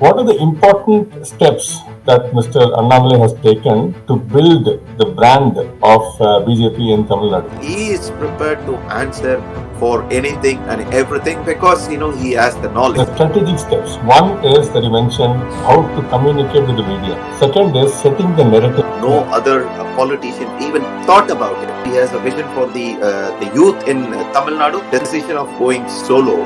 What are the important steps that Mr. Annamalai has taken to build the brand of BJP in Tamil Nadu? He is prepared to answer for anything and everything because he has the knowledge. The strategic steps. One is that you mentioned how to communicate with the media. Second is setting the narrative. No other politician even thought about it. He has a vision for the youth in Tamil Nadu. The decision of going solo.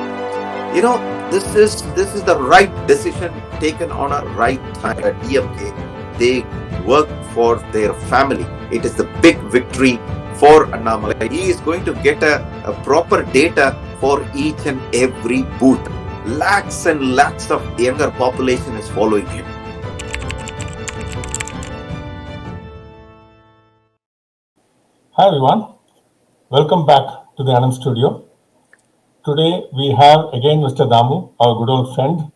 This is the right decision taken on a right time. At DMK, they work for their family. It is the big victory for Annamalai. He is going to get a proper data for each and every booth. Lakhs and lakhs of younger population is following him. Hi everyone, welcome back to the Anand studio. Today we have again Mr. Dhamu, our good old friend,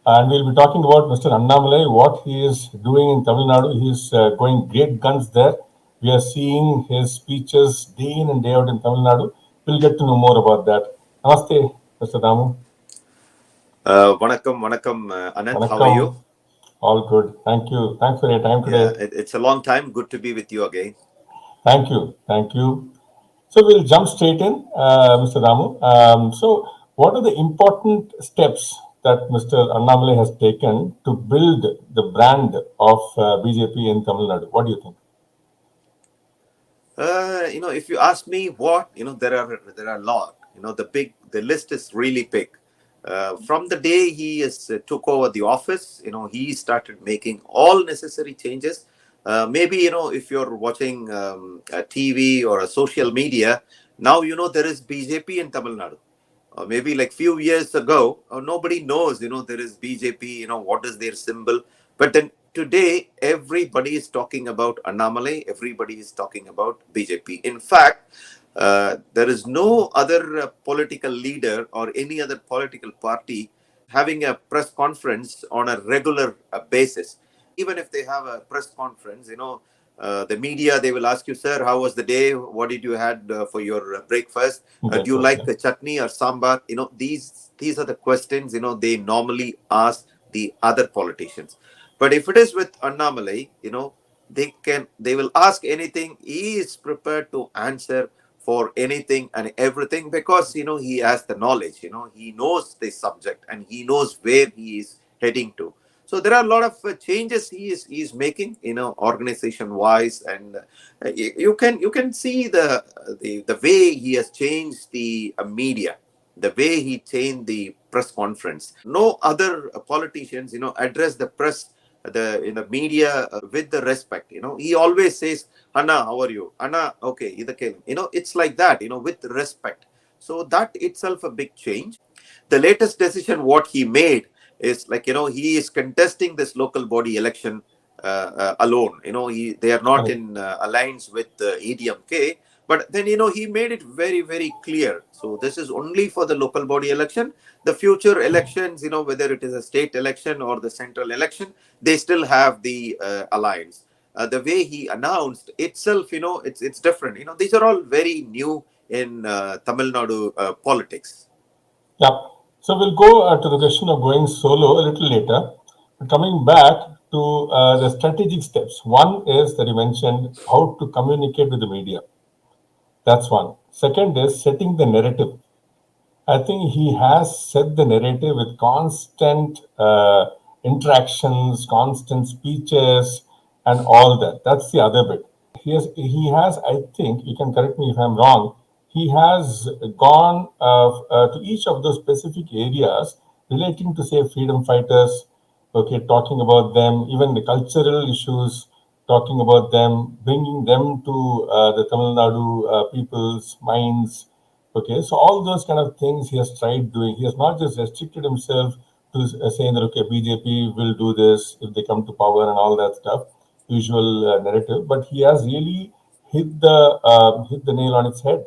and we'll be talking about Mr. Annamalai, what he is doing in Tamil Nadu. He is going great guns there. We are seeing his speeches day in and day out in Tamil Nadu. We'll get to know more about that. Namaste, Mr. Dhamu. Vanakkam, Anand. How are you? All good. Thank you. Thanks for your time today. Yeah, it's a long time. Good to be with you again. Thank you. Thank you. So we'll jump straight in, Mr. Dhamu. So what are the important steps that Mr. Annamalai has taken to build the brand of BJP in Tamil Nadu? What do you think? If you ask me what, there are a lot. The list is really big. From the day he took over the office, he started making all necessary changes. Maybe, if you're watching a TV or a social media, now, there is BJP in Tamil Nadu. Maybe like few years ago, nobody knows, there is BJP, what is their symbol. But then today, everybody is talking about Annamalai. Everybody is talking about BJP. In fact, there is no other political leader or any other political party having a press conference on a regular basis. Even if they have a press conference, the media, they will ask you, sir, how was the day? What did you had for your breakfast? Do you like a chutney or sambar? These are the questions, they normally ask the other politicians. But if it is with Annamalai, they will ask anything. He is prepared to answer for anything and everything because, he has the knowledge, he knows the subject and he knows where he is heading to. So there are a lot of changes he is making, organization wise, and you can see the way he has changed the media, the way he changed the press conference. No other politicians, address the press, the media with the respect. He always says, Anna, how are you? Anna, okay, it's like that, with respect. So that itself a big change. The latest decision what he made is like, he is contesting this local body election alone. They are not in alliance with ADMK. But then, he made it very, very clear. So this is only for the local body election. The future elections, whether it is a state election or the central election, they still have the alliance. The way he announced itself, it's different. These are all very new in Tamil Nadu politics. Yeah. So we'll go to the question of going solo a little later. But coming back to the strategic steps. One is that you mentioned how to communicate with the media. That's one. Second is setting the narrative. I think he has set the narrative with constant interactions, constant speeches, and all that. That's the other bit. He has. I think you can correct me if I'm wrong. He has gone to each of those specific areas relating to, say, freedom fighters. Okay, talking about them, even the cultural issues, talking about them, bringing them to the Tamil Nadu people's minds. Okay, so all those kind of things he has tried doing. He has not just restricted himself to saying that, okay, BJP will do this if they come to power and all that stuff, usual narrative, but he has really hit the nail on its head.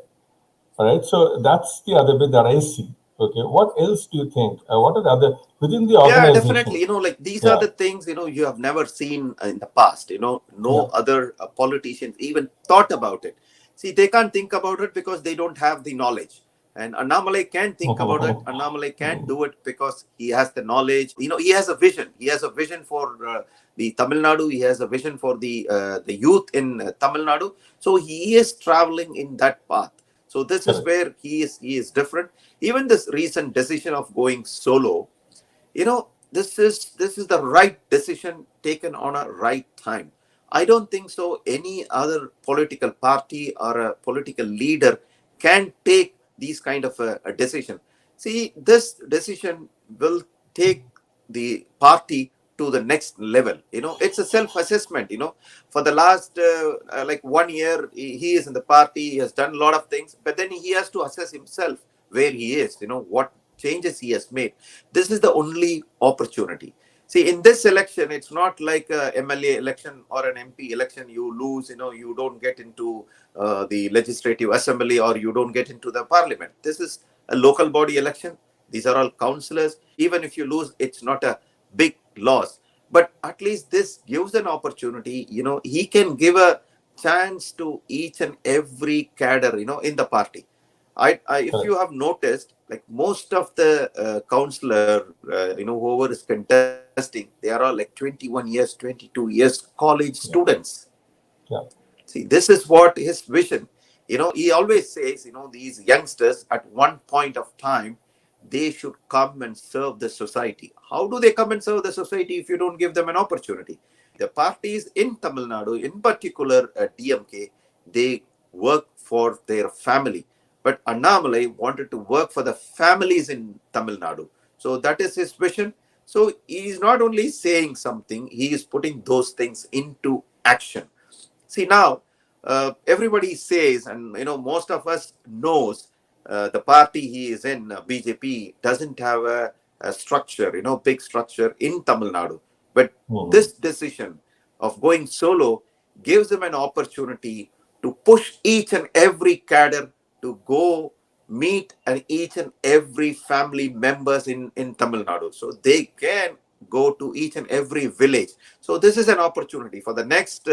All right, so that's the other bit that I see. Okay, what else do you think? What are the other within the organization? Yeah, definitely. These are the things, you have never seen in the past. No other politicians even thought about it. See, they can't think about it because they don't have the knowledge. And Annamalai can think about it. Annamalai can do it because he has the knowledge. He has a vision. He has a vision for the Tamil Nadu. He has a vision for the youth in Tamil Nadu. So he is traveling in that path. So this is where he is different. Even this recent decision of going solo, this is the right decision taken on a right time. I don't think so any other political party or a political leader can take these kind of a decision. See, this decision will take the party to the next level. It's a self-assessment. For the last like 1 year, he is in the party. He has done a lot of things, but then he has to assess himself where he is. What changes he has made. This is the only opportunity. See, in this election, it's not like a MLA election or an MP election. You lose, you don't get into the legislative assembly or you don't get into the parliament. This is a local body election. These are all councillors. Even if you lose, it's not a big loss. But at least this gives an opportunity. He can give a chance to each and every cadre, in the party. If you have noticed, like most of the counselor, whoever is contesting, they are all like 21 years, 22 years college students. Yeah. See, this is what his vision. He always says, these youngsters at one point of time, they should come and serve the society. How do they come and serve the society if you don't give them an opportunity? The parties in Tamil Nadu, in particular DMK, they work for their family. But Annamalai wanted to work for the families in Tamil Nadu. So that is his vision. So he is not only saying something, he is putting those things into action. See, now everybody says, and most of us knows the party he is in, BJP, doesn't have a structure, big structure in Tamil Nadu. But this decision of going solo gives him an opportunity to push each and every cadre to go meet and each and every family members in Tamil Nadu. So they can go to each and every village. So this is an opportunity for the next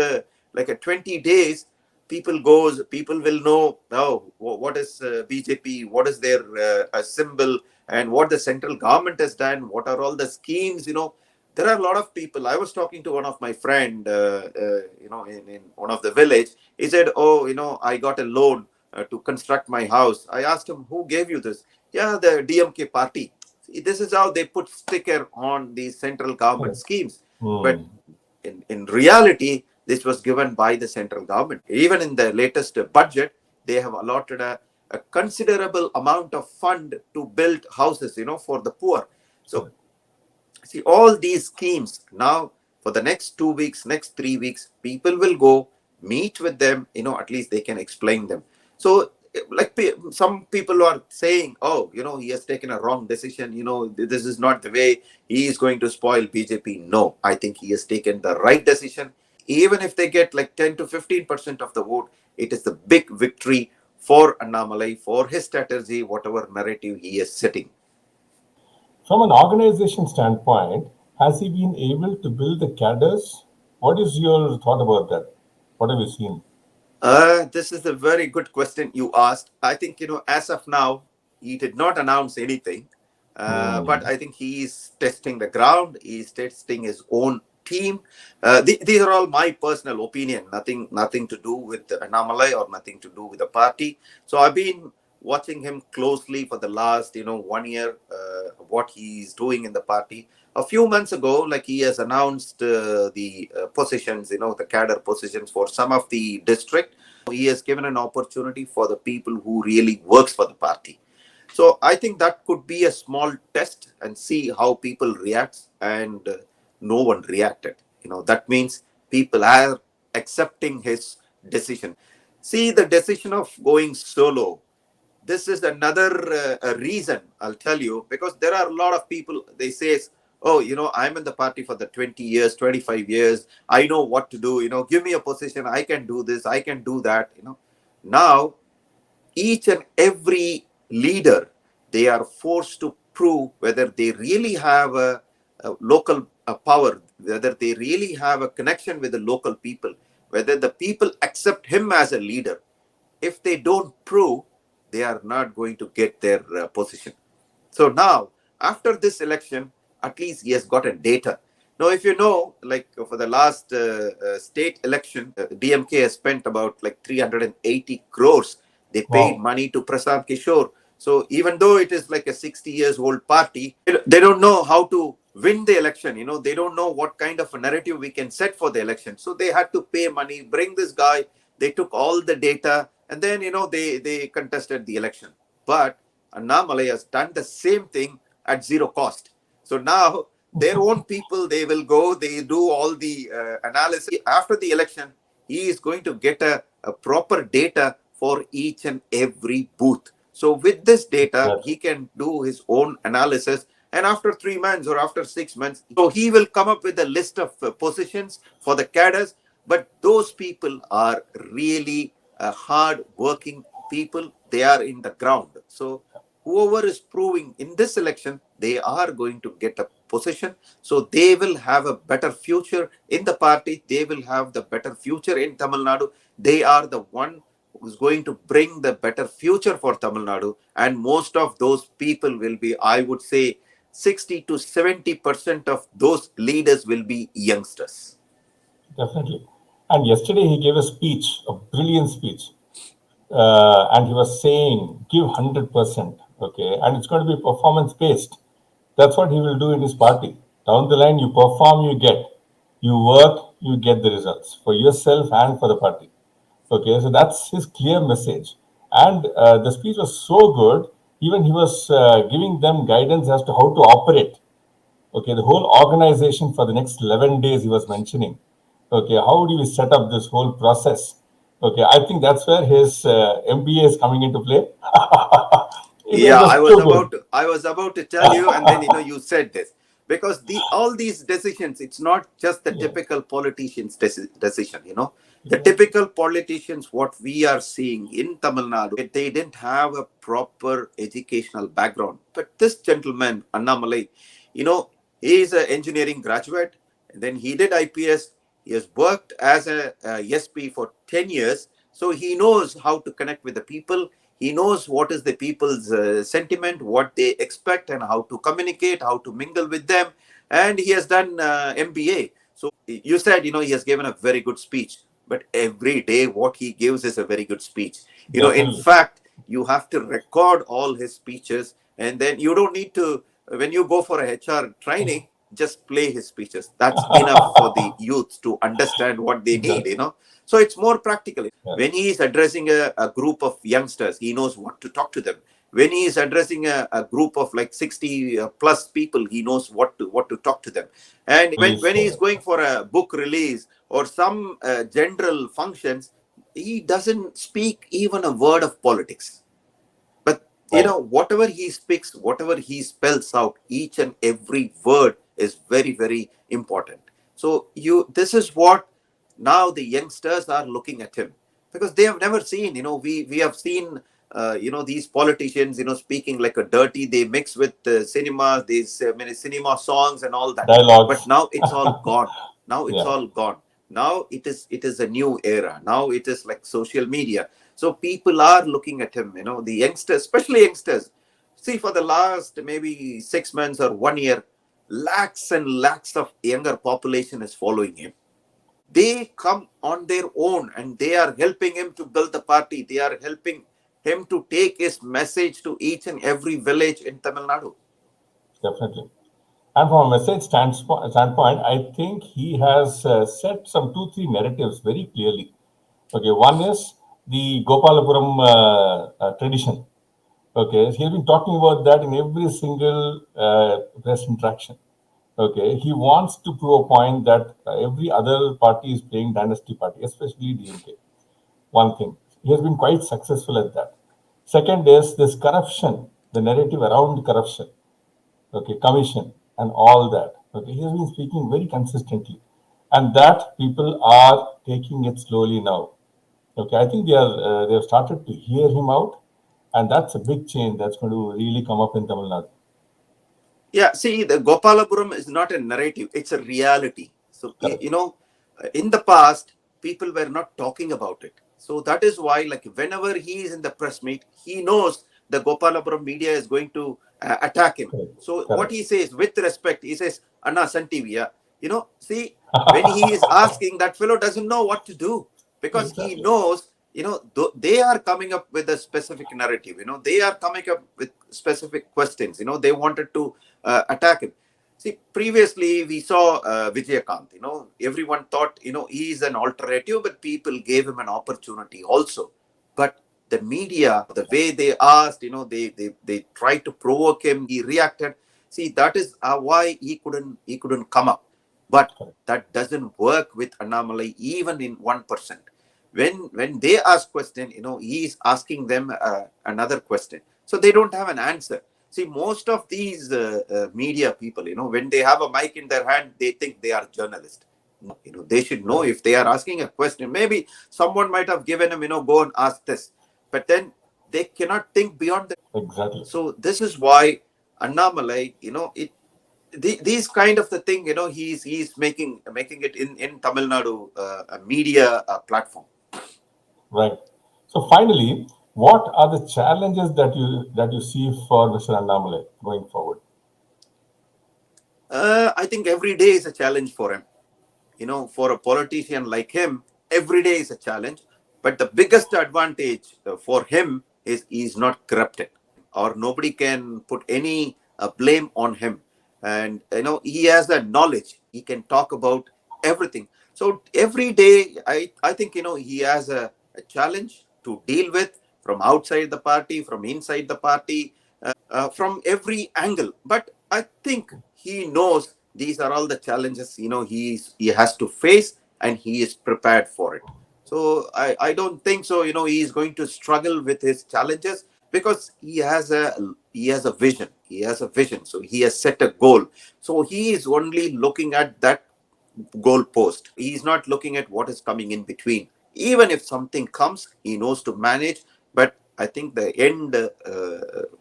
like a 20 days. People will know, what is BJP, what is their symbol, and what the central government has done, what are all the schemes. There are a lot of people. I was talking to one of my friend, in one of the village. He said, I got a loan to construct my house. I asked him, who gave you this? Yeah, the DMK party. See, this is how they put sticker on the central government schemes. But in reality, this was given by the central government. Even in the latest budget, they have allotted a considerable amount of fund to build houses, for the poor. So, see, all these schemes now for the next 2 weeks, next 3 weeks, people will go meet with them, at least they can explain them. So, like some people are saying, he has taken a wrong decision, this is not the way he is going to spoil BJP. No, I think he has taken the right decision. Even if they get like 10 to 15% of the vote, it is the big victory for Annamalai, for his strategy, whatever narrative he is setting. From an organization standpoint, has he been able to build the cadres? What is your thought about that? What have you seen? This is a very good question you asked. I think, as of now, he did not announce anything. But I think he is testing the ground. He is testing his own team. These are all my personal opinion. Nothing to do with Annamalai or nothing to do with the party. So I've been watching him closely for the last, 1 year, what he is doing in the party. A few months ago, like he has announced the positions, the cadre positions for some of the district. He has given an opportunity for the people who really works for the party. So I think that could be a small test and see how people react. And no one reacted. That means people are accepting his decision. See, the decision of going solo, this is another reason, I'll tell you, because there are a lot of people, they say, I'm in the party for the 20 years, 25 years. I know what to do. Give me a position. I can do this. I can do that. Now, each and every leader, they are forced to prove whether they really have a local power, whether they really have a connection with the local people, whether the people accept him as a leader. If they don't prove, they are not going to get their position. So now, after this election, at least he has gotten data. Now, if you know, like for the last state election, DMK has spent about like 380 crores. They paid Wow. money to Prasad Kishore. So even though it is like a 60 years old party, they don't know how to win the election. They don't know what kind of a narrative we can set for the election. So they had to pay money, bring this guy. They took all the data, and then they contested the election. But Annamalai has done the same thing at zero cost. So now their own people, they will go, they do all the analysis. After the election, he is going to get a proper data for each and every booth. So with this data, That, he can do his own analysis. And after 3 months or after 6 months, so he will come up with a list of positions for the cadres. But those people are really hard working people. They are in the ground. So whoever is proving in this election, they are going to get a position. So they will have a better future in the party. They will have the better future in Tamil Nadu. They are the one who is going to bring the better future for Tamil Nadu. And most of those people will be, I would say, 60 to 70% of those leaders will be youngsters. definitely. And yesterday he gave a speech, a brilliant speech, and he was saying, give 100%, okay, and it's going to be performance based. That's what he will do in his party. Down the line, you perform, you get. You work, you get the results for yourself and for the party. Okay, so that's his clear message. And the speech was so good, even he was giving them guidance as to how to operate. Okay, the whole organization for the next 11 days he was mentioning. Okay, how do we set up this whole process? Okay, I think that's where his MBA is coming into play. It Yeah, was so good. I was about to tell you, and then you said this, because the all these decisions, it's not just the Yeah, typical politicians' decision. The yeah, typical politicians, what we are seeing in Tamil Nadu, they didn't have a proper educational background. But this gentleman, Annamalai, you know, he is an engineering graduate, and then he did IPS. He has worked as a SP for 10 years, so he knows how to connect with the people. He knows what is the people's sentiment, what they expect, and how to communicate, how to mingle with them. And he has done MBA. So you said, he has given a very good speech. But every day, what he gives is a very good speech. In definitely. fact, you have to record all his speeches, and then you don't need to, when you go for a HR training, just play his speeches. That's enough for the youth to understand what they need. That, So it's more practical. yeah, When he is addressing a group of youngsters, he knows what to talk to them. When he is addressing a group of like 60 plus people, he knows what to talk to them. And when please, he is going for a book release or some general functions, he doesn't speak even a word of politics. But right. whatever he speaks, whatever he spells out, each and every word is very, very important. So this is what now the youngsters are looking at him, because they have never seen. We have seen. These politicians, speaking like a dirty, they mix with cinema, these many cinema songs and all that. But Dialogues. now it's all gone. Now it's Yeah, all gone. Now it is a new era. Now it is like social media. So people are looking at him, the youngsters, especially youngsters. See, for the last maybe 6 months or 1 year, lakhs and lakhs of younger population is following him. They come on their own and they are helping him to build the party. They are helping him to take his message to each and every village in Tamil Nadu. definitely. And from a message standpoint, I think he has set some two, three narratives very clearly. Okay, one is the Gopalapuram tradition. Okay, he has been talking about that in every single press interaction. Okay, he wants to prove a point that every other party is playing dynasty party, especially DMK. One thing, he has been quite successful at that. Second is this corruption, the narrative around corruption, okay, commission and all that. Okay, he has been speaking very consistently, and that people are taking it slowly now. Okay, I think they have started to hear him out, and that's a big change that's going to really come up in Tamil Nadu. Yeah, see, the Gopalapuram is not a narrative, it's a reality. So, Correct. in the past, people were not talking about it. So that is why, like, whenever he is in the press meet, he knows the Gopalapuram media is going to attack him. Correct. So what Correct. he says, with respect, he says, Anna, Sun TV, yeah. See, when he is asking, that fellow doesn't know what to do, because he Exactly. knows, they are coming up with a specific narrative, they are coming up with specific questions, they wanted to attack him. See, previously we saw Vijayakant, everyone thought, he is an alternative, but people gave him an opportunity also. But the media, the way they asked, they tried to provoke him, he reacted. See, that is why he couldn't come up. But Correct. that doesn't work with Annamalai even in 1%. When they ask question, he is asking them another question. So they don't have an answer. See, most of these media people, when they have a mic in their hand, they think they are journalists. No, they should know, Correct. if they are asking a question. Maybe someone might have given them, go and ask this, but then they cannot think beyond that. Exactly. So this is why Annamalai, these kind of the thing, he's making it in Tamil Nadu a media platform. Right. So finally, what are the challenges that you see for Mr. Annamalai going forward? I think every day is a challenge for him. For a politician like him, every day is a challenge. But the biggest advantage for him is he's not corrupted, or nobody can put any blame on him. And he has that knowledge. He can talk about everything. So every day, I think he has a challenge to deal with, from outside the party, from inside the party, from every angle. But I think he knows these are all the challenges he has to face, and he is prepared for it. So I don't think so. He is going to struggle with his challenges, because he has a vision. He has a vision. So he has set a goal. So he is only looking at that goal post. He is not looking at what is coming in between. Even if something comes, he knows to manage. But I think the end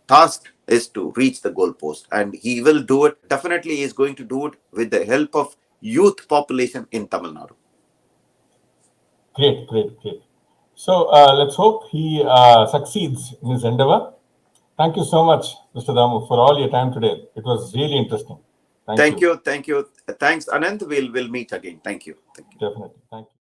task is to reach the goal post, and he will do it. Definitely, he is going to do it with the help of youth population in Tamil Nadu. Great, great, great. So let's hope he succeeds in his endeavor. Thank you so much, Mr. Damu, for all your time today. It was really interesting. Thank Thank you. you, thank you, thanks, Anand. We'll meet again. Thank you. Definitely. Thank you.